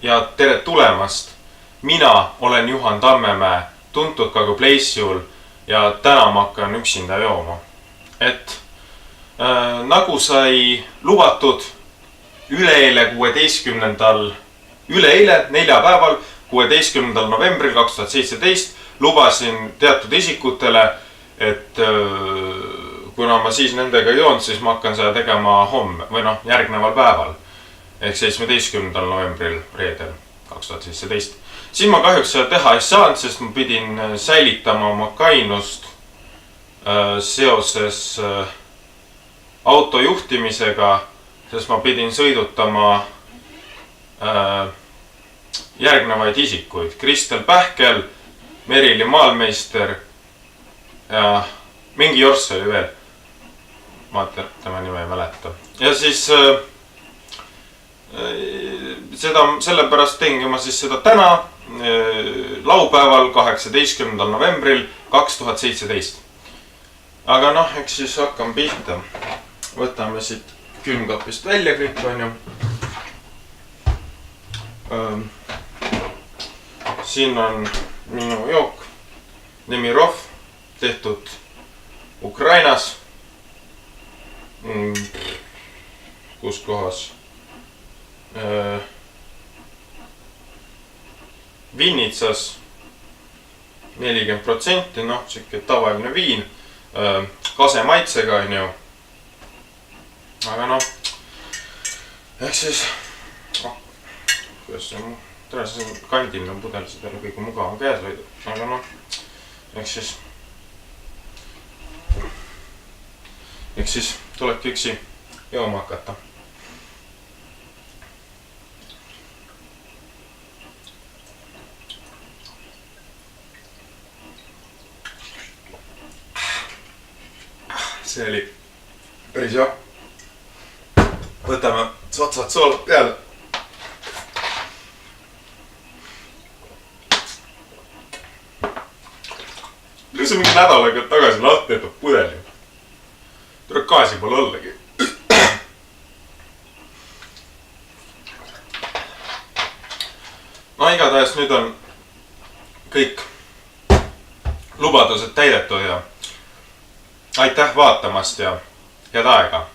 ja tere tulemast. Mina olen Juhan Tammemäe, tuntud ka kui Pleissiul ja täna ma hakkan üksinda jooma. Et nagu sai lubatud üleeile neljapäeval 16. novembril 2017 lubasin teatud isikutele, et kuna ma siis nendega ei joonud, siis ma hakkan seda tegema homme või järgneval päeval ehk 17. novembril reedel 2017. Siis ma kahjuks seda teha ei saanud, sest ma pidin säilitama oma kainust seoses auto juhtimisega, sest ma pidin sõidutama järgnevaid isikuid. Kristel Pähkel, Merili Maalmeister ja mingi jorss oli veel. Ma tema nime ei mäleta. Ja siis sellepärast teingi ma siis seda täna laupäeval 18. novembril 2017. Aga eks siis hakkame pihta. Võtame siit külmkapist välja kõik, on ju. Siin on minu jook Nemirov, tehtud Ukrainas. Kus kohas? Vinnitsas 40%, siuke tavaline viin, kasemaitsega, on ju. Aga ehk siis, kuidas see on kandiline pudel, seda oli kõige mugavam käes hoida. Aga ehk siis tulebki üksi jooma hakata. See oli päris hea. Võtame otsad soolad peale. See mingi nädal aega tagasi lahti jätab pudeli. Tuleb gaasi pole ollagi. Igatahes nüüd on kõik lubadused täidetud ja aitäh vaatamast ja head aega.